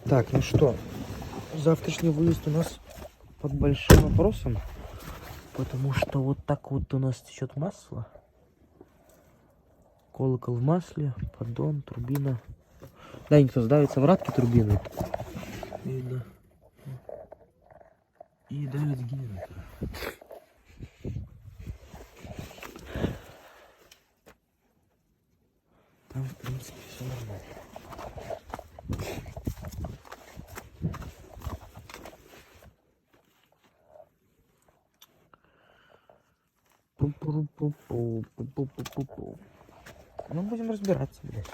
Так, ну что, завтрашний выезд у нас под большим вопросом, потому что вот так вот у нас течет масло. Колокол в масле, поддон, турбина. Да, никто сдавится в радке турбины. Видно. И давит генератор. Там, в принципе, все нормально. Ну, будем разбираться, блядь.